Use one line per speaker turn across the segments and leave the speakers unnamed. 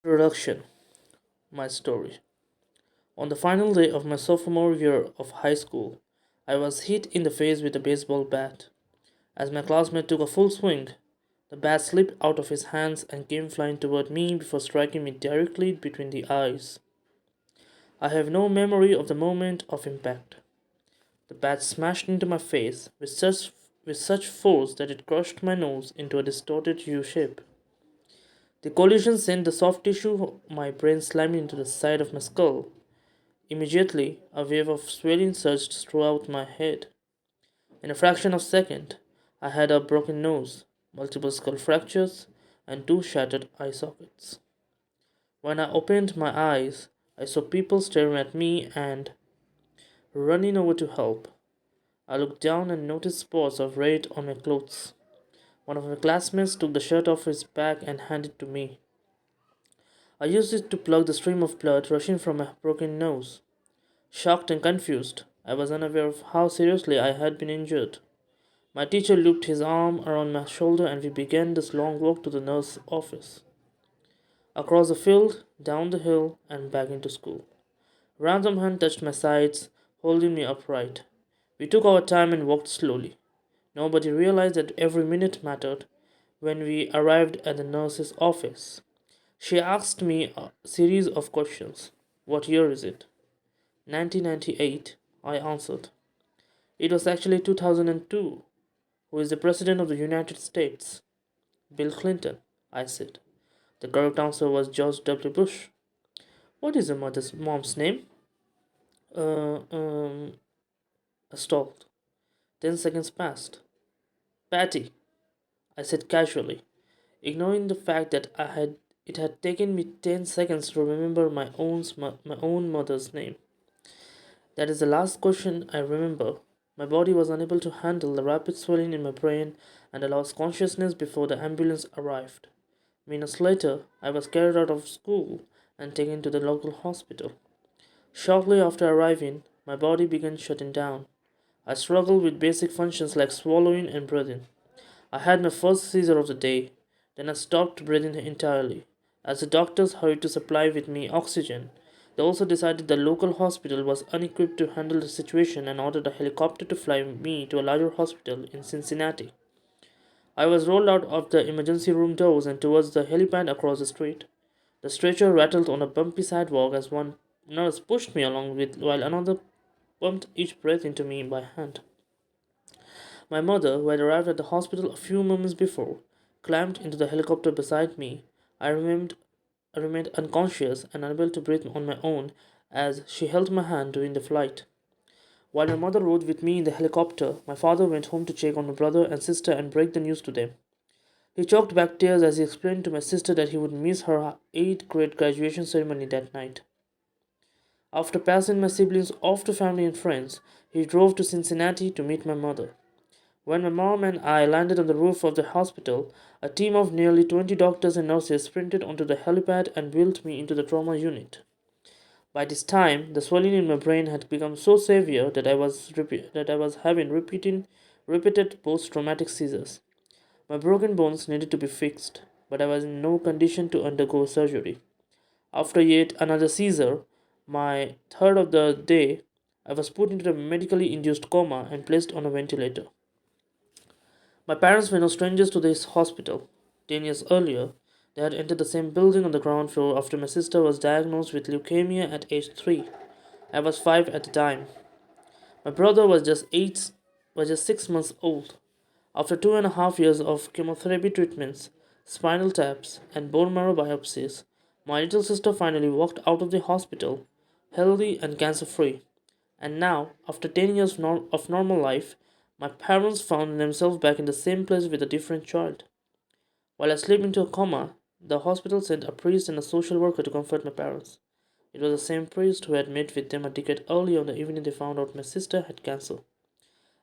Introduction. My story. On the final day of my sophomore year of high school, I was hit in the face with a baseball bat. As my classmate took a full swing, the bat slipped out of his hands and came flying toward me before striking me directly between the eyes. I have no memory of the moment of impact. The bat smashed into my face with such force that it crushed my nose into a distorted U shape. The collision sent the soft tissue of my brain slamming into the side of my skull. Immediately, a wave of swelling surged throughout my head. In a fraction of a second, I had a broken nose, multiple skull fractures, and two shattered eye sockets. When I opened my eyes, I saw people staring at me and running over to help. I looked down and noticed spots of red on my clothes. One of my classmates took the shirt off his back and handed it to me. I used it to plug the stream of blood rushing from my broken nose. Shocked and confused, I was unaware of how seriously I had been injured. My teacher looped his arm around my shoulder and we began this long walk to the nurse's office. Across the field, down the hill, and back into school. Ransom hand touched my sides, holding me upright. We took our time and walked slowly. Nobody realized that every minute mattered. When we arrived at the nurse's office, she asked me a series of questions. What year is it? 1998, I answered. It was actually 2002. Who is the President of the United States? Bill Clinton, I said. The correct answer was George W. Bush. What is your mother's mom's name? Uh, um, I stalled. 10 seconds passed. Patty, I said casually, ignoring the fact that it had taken me 10 seconds to remember my own mother's name. That is the last question I remember. My body was unable to handle the rapid swelling in my brain and I lost consciousness before the ambulance arrived. Minutes later, I was carried out of school and taken to the local hospital. Shortly after arriving, my body began shutting down. I struggled with basic functions like swallowing and breathing. I had my first seizure of the day. Then I stopped breathing entirely. As the doctors hurried to supply with me oxygen, they also decided the local hospital was unequipped to handle the situation and ordered a helicopter to fly me to a larger hospital in Cincinnati. I was rolled out of the emergency room doors and towards the helipad across the street. The stretcher rattled on a bumpy sidewalk as one nurse pushed me along with while another pumped each breath into me by hand. My mother, who had arrived at the hospital a few moments before, climbed into the helicopter beside me. I remained, I remained unconscious and unable to breathe on my own as she held my hand during the flight. While my mother rode with me in the helicopter, my father went home to check on my brother and sister and break the news to them. He choked back tears as he explained to my sister that he would miss her 8th grade graduation ceremony that night. After passing my siblings off to family and friends, he drove to Cincinnati to meet my mother. When my mom and I landed on the roof of the hospital, a team of nearly 20 doctors and nurses sprinted onto the helipad and wheeled me into the trauma unit. By this time, the swelling in my brain had become so severe that I was having repeated post-traumatic seizures. My broken bones needed to be fixed, but I was in no condition to undergo surgery. After yet another seizure, my third of the day, I was put into a medically induced coma and placed on a ventilator. My parents were no strangers to this hospital. 10 years earlier, they had entered the same building on the ground floor after my sister was diagnosed with leukemia at age 3. I was 5 at the time. My brother was just 6 months old. After 2.5 years of chemotherapy treatments, spinal taps, and bone marrow biopsies, my little sister finally walked out of the hospital, healthy and cancer free. And now, after 10 years of normal life, my parents found themselves back in the same place with a different child. While I slipped into a coma, the hospital sent a priest and a social worker to comfort my parents. It was the same priest who had met with them a decade earlier on the evening they found out my sister had cancer.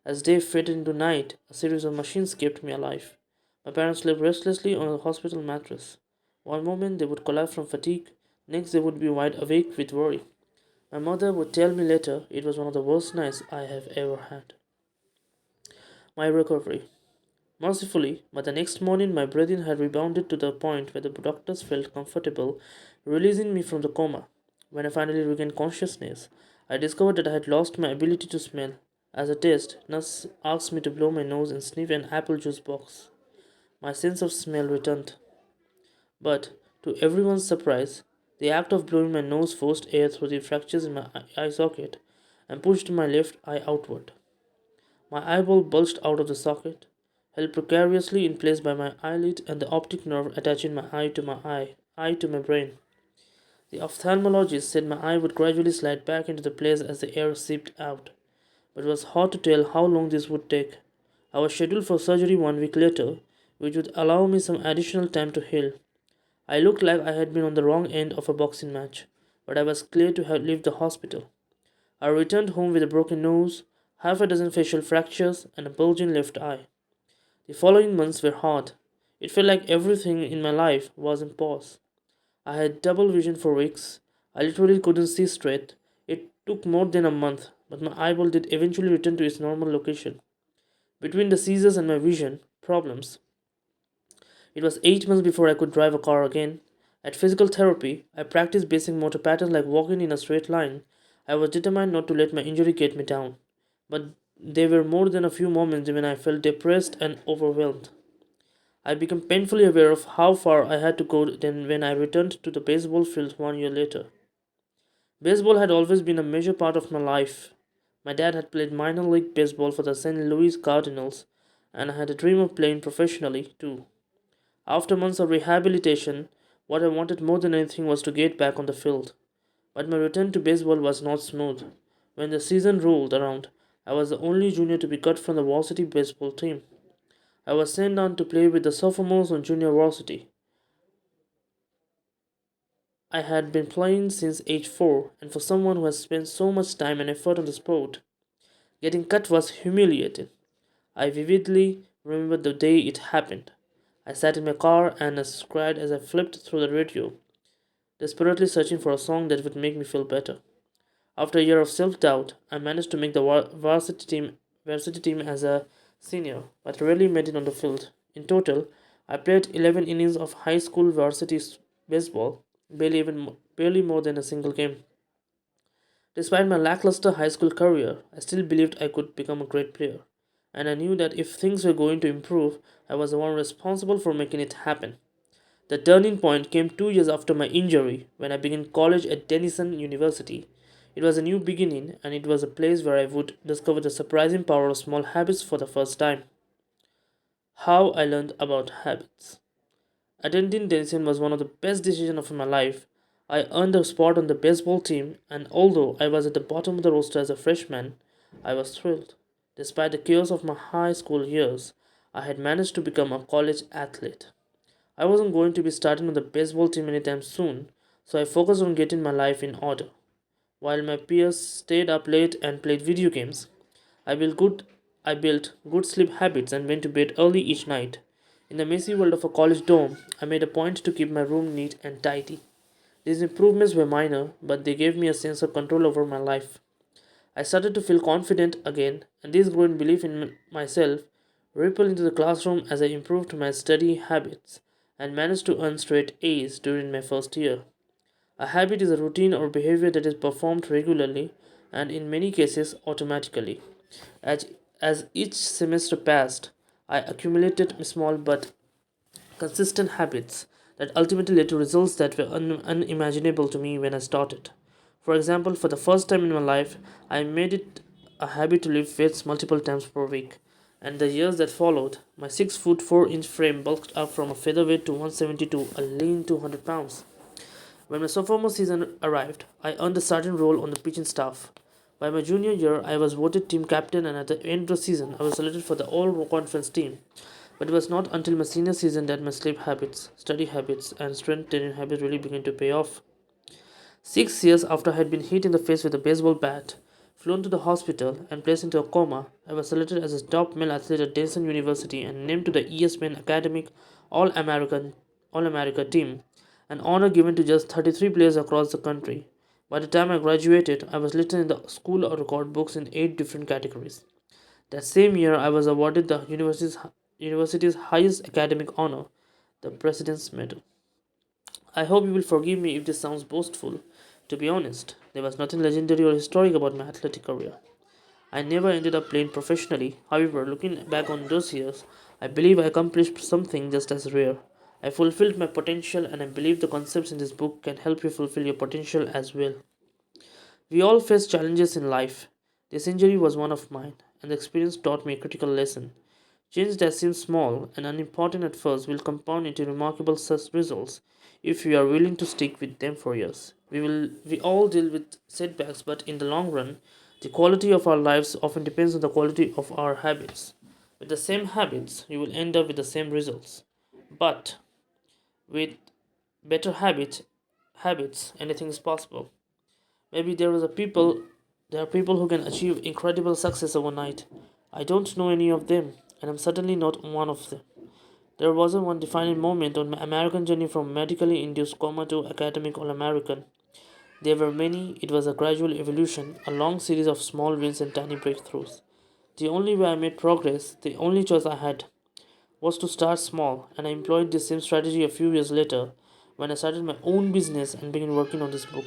As day faded into night, a series of machines kept me alive. My parents slept restlessly on a hospital mattress. One moment they would collapse from fatigue, next they would be wide awake with worry. My mother would tell me later it was one of the worst nights I have ever had. My recovery. Mercifully, by the next morning my breathing had rebounded to the point where the doctors felt comfortable releasing me from the coma. When I finally regained consciousness, I discovered that I had lost my ability to smell. As a test, nurse asked me to blow my nose and sniff an apple juice box. My sense of smell returned, but to everyone's surprise, the act of blowing my nose forced air through the fractures in my eye socket and pushed my left eye outward. My eyeball bulged out of the socket, held precariously in place by my eyelid and the optic nerve attaching eye to my brain. The ophthalmologist said my eye would gradually slide back into the place as the air seeped out, but it was hard to tell how long this would take. I was scheduled for surgery 1 week later, which would allow me some additional time to heal. I looked like I had been on the wrong end of a boxing match, but I was clear to have left the hospital. I returned home with a broken nose, half a dozen facial fractures, and a bulging left eye. The following months were hard. It felt like everything in my life was in pause. I had double vision for weeks. I literally couldn't see straight. It took more than a month, but my eyeball did eventually return to its normal location. Between the seizures and my vision problems, it was 8 months before I could drive a car again. At physical therapy, I practiced basic motor patterns like walking in a straight line. I was determined not to let my injury get me down. But there were more than a few moments when I felt depressed and overwhelmed. I became painfully aware of how far I had to go then when I returned to the baseball field 1 year later. Baseball had always been a major part of my life. My dad had played minor league baseball for the St. Louis Cardinals, and I had a dream of playing professionally too. After months of rehabilitation, what I wanted more than anything was to get back on the field. But my return to baseball was not smooth. When the season rolled around, I was the only junior to be cut from the varsity baseball team. I was sent down to play with the sophomores on junior varsity. I had been playing since age 4, and for someone who has spent so much time and effort on the sport, getting cut was humiliating. I vividly remember the day it happened. I sat in my car and I cried as I flipped through the radio, desperately searching for a song that would make me feel better. After a year of self-doubt, I managed to make the varsity team as a senior, but rarely made it on the field. In total, I played 11 innings of high school varsity baseball, barely more than a single game. Despite my lackluster high school career, I still believed I could become a great player, and I knew that if things were going to improve, I was the one responsible for making it happen. The turning point came 2 years after my injury when I began college at Denison University. It was a new beginning, and it was a place where I would discover the surprising power of small habits for the first time. How I learned about habits. Attending Denison was one of the best decisions of my life. I earned a spot on the baseball team, and although I was at the bottom of the roster as a freshman, I was thrilled. Despite the chaos of my high school years, I had managed to become a college athlete. I wasn't going to be starting on the baseball team anytime soon, so I focused on getting my life in order. While my peers stayed up late and played video games, I built good I built good sleep habits and went to bed early each night. In the messy world of a college dorm, I made a point to keep my room neat and tidy. These improvements were minor, but they gave me a sense of control over my life. I started to feel confident again, and this growing belief in myself rippled into the classroom as I improved my study habits and managed to earn straight A's during my first year. A habit is a routine or behavior that is performed regularly and in many cases automatically. As, as each semester passed, I accumulated small but consistent habits that ultimately led to results that were unimaginable to me when I started. For example, for the first time in my life, I made it a habit to lift weights multiple times per week. And the years that followed, my 6 foot 4 inch frame bulked up from a featherweight to 170 to a lean 200 pounds. When my sophomore season arrived, I earned a certain role on the pitching staff. By my junior year, I was voted team captain, and at the end of the season, I was selected for the All Conference team. But it was not until my senior season that my sleep habits, study habits, and strength training habits really began to pay off. 6 years after I had been hit in the face with a baseball bat, flown to the hospital, and placed into a coma, I was selected as a top male athlete at Denison University and named to the ESPN Academic All America team, an honor given to just 33 players across the country. By the time I graduated, I was listed in the school record books in 8 different categories. That same year, I was awarded the university's highest academic honor, the President's Medal. I hope you will forgive me if this sounds boastful. To be honest, there was nothing legendary or historic about my athletic career. I never ended up playing professionally. However, looking back on those years, I believe I accomplished something just as rare. I fulfilled my potential, and I believe the concepts in this book can help you fulfill your potential as well. We all face challenges in life. This injury was one of mine, and the experience taught me a critical lesson. Change that seems small and unimportant at first will compound into remarkable results if we are willing to stick with them for years. We all deal with setbacks, but in the long run, the quality of our lives often depends on the quality of our habits. With the same habits, you will end up with the same results. But with better habits, anything is possible. Maybe there are people who can achieve incredible success overnight. I don't know any of them, and I'm certainly not one of them. There wasn't one defining moment on my American journey from medically induced coma to academic All American. There were many, it was a gradual evolution, a long series of small wins and tiny breakthroughs. The only way I made progress, the only choice I had, was to start small, and I employed this same strategy a few years later when I started my own business and began working on this book.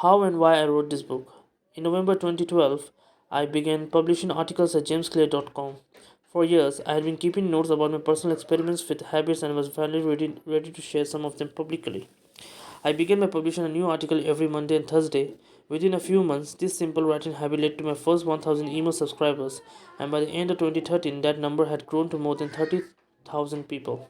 How and why I wrote this book. In November 2012, I began publishing articles at jamesclear.com. For years, I had been keeping notes about my personal experiments with habits and was finally ready to share some of them publicly. I began by publishing a new article every Monday and Thursday. Within a few months, this simple writing habit led to my first 1000 email subscribers, and by the end of 2013, that number had grown to more than 30,000 people.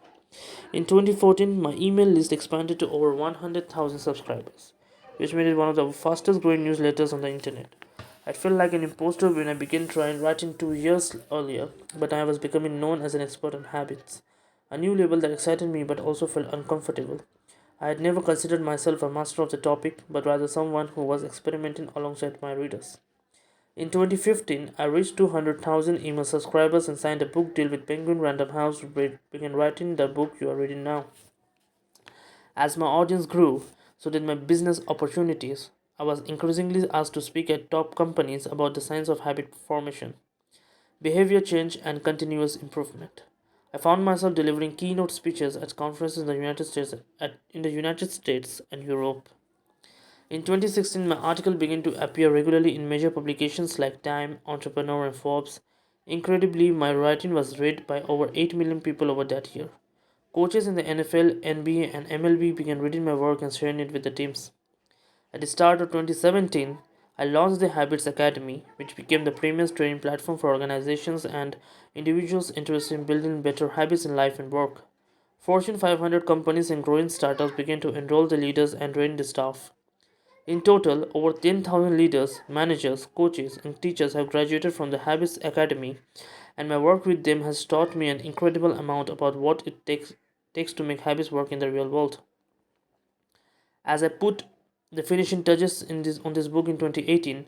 In 2014, my email list expanded to over 100,000 subscribers, which made it one of the fastest growing newsletters on the internet. I felt like an imposter when I began trying writing 2 years earlier, but I was becoming known as an expert on habits, a new label that excited me but also felt uncomfortable. I had never considered myself a master of the topic, but rather someone who was experimenting alongside my readers. In 2015, I reached 200,000 email subscribers and signed a book deal with Penguin Random House to begin writing the book you are reading now. As my audience grew, so did my business opportunities. I was increasingly asked to speak at top companies about the science of habit formation, behavior change, and continuous improvement. I found myself delivering keynote speeches at conferences in the United States and Europe. In 2016, my article began to appear regularly in major publications like Time, Entrepreneur, and Forbes. Incredibly, my writing was read by over 8 million people over that year. Coaches in the NFL, NBA, and MLB began reading my work and sharing it with the teams. At the start of 2017, I launched the Habits Academy, which became the premier training platform for organizations and individuals interested in building better habits in life and work. Fortune 500 companies and growing startups began to enroll the leaders and train the staff. In total, over 10,000 leaders, managers, coaches, and teachers have graduated from the Habits Academy, and my work with them has taught me an incredible amount about what takes to make habits work in the real world. As I put the finishing touches on this book in 2018,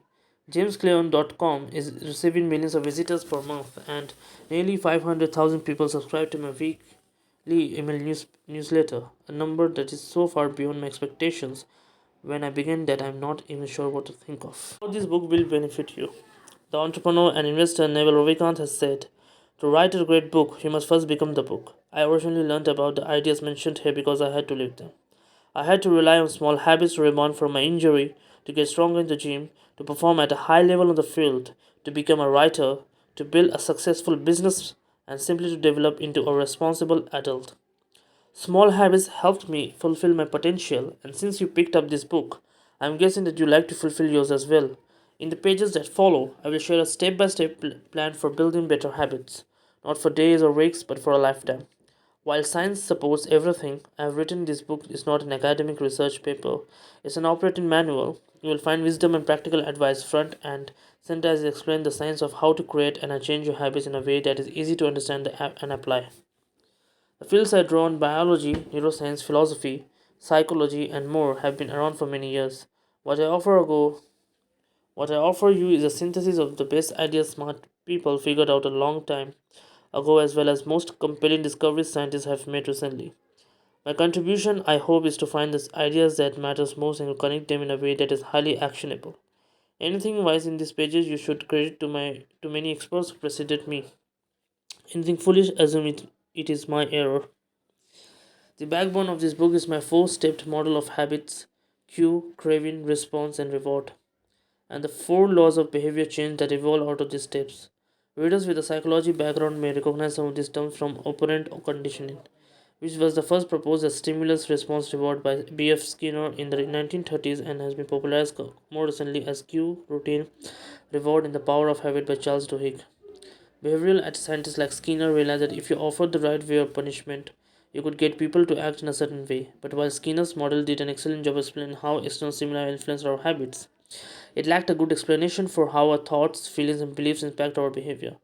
jamescleon.com is receiving millions of visitors per month, and nearly 500,000 people subscribe to my weekly email newsletter, a number that is so far beyond my expectations when I began that I'm not even sure what to think of. How this book will benefit you. The entrepreneur and investor Neville Ravikant has said, to write a great book, you must first become the book. I originally learned about the ideas mentioned here because I had to live them. I had to rely on small habits to rebound from my injury, to get stronger in the gym, to perform at a high level on the field, to become a writer, to build a successful business, and simply to develop into a responsible adult. Small habits helped me fulfill my potential, and since you picked up this book, I'm guessing that you like to fulfill yours as well. In the pages that follow, I will share a step by step plan for building better habits, not for days or weeks, but for a lifetime. While science supports everything, I have written this book is not an academic research paper, it's an operating manual. You will find wisdom and practical advice front and center as I explain the science of how to create and change your habits in a way that is easy to understand and apply. The fields I draw on biology, neuroscience, philosophy, psychology, and more have been around for many years. What I offer ago, what I offer you is a synthesis of the best ideas smart people figured out a long time ago as well as most compelling discoveries scientists have made recently. My contribution, I hope, is to find the ideas that matters most and to connect them in a way that is highly actionable. Anything wise in these pages you should credit to many experts who preceded me. Anything foolish, assume it is my error. The backbone of this book is my four stepped model of habits: cue, craving, response, and reward, and the four laws of behavior change that evolve out of these steps. Readers with a psychology background may recognize some of these terms from operant conditioning, which was the first proposed as stimulus response reward by B.F. Skinner in the 1930s and has been popularized more recently as cue, routine, reward, and the power of habit by Charles Duhigg. Behavioral scientists like Skinner realized that if you offered the right way of punishment, you could get people to act in a certain way. But while Skinner's model did an excellent job explaining how external stimuli influence our habits, it lacked a good explanation for how our thoughts, feelings, and beliefs impact our behavior.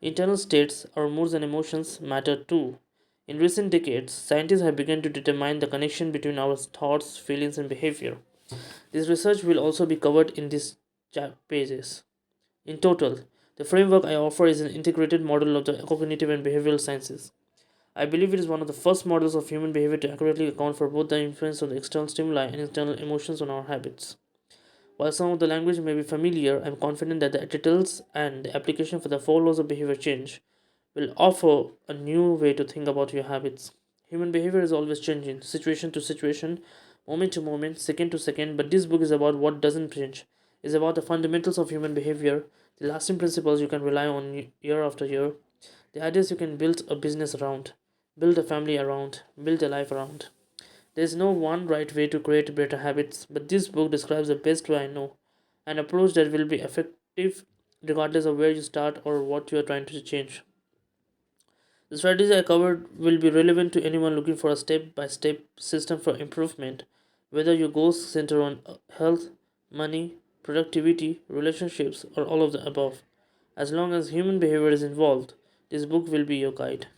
Internal states, our moods and emotions, matter too. In recent decades, scientists have begun to determine the connection between our thoughts, feelings, and behavior. This research will also be covered in these pages. In total, the framework I offer is an integrated model of the cognitive and behavioral sciences. I believe it is one of the first models of human behavior to accurately account for both the influence of the external stimuli and internal emotions on our habits. While some of the language may be familiar, I am confident that the details and the application for the four laws of behavior change will offer a new way to think about your habits. Human behavior is always changing, situation to situation, moment to moment, second to second, but this book is about what doesn't change. It's about the fundamentals of human behavior, the lasting principles you can rely on year after year, the ideas you can build a business around, build a family around, build a life around. There is no one right way to create better habits, but this book describes the best way I know, an approach that will be effective regardless of where you start or what you are trying to change. The strategies I covered will be relevant to anyone looking for a step by step system for improvement, whether your goals center on health, money, productivity, relationships, or all of the above. As long as human behavior is involved, this book will be your guide.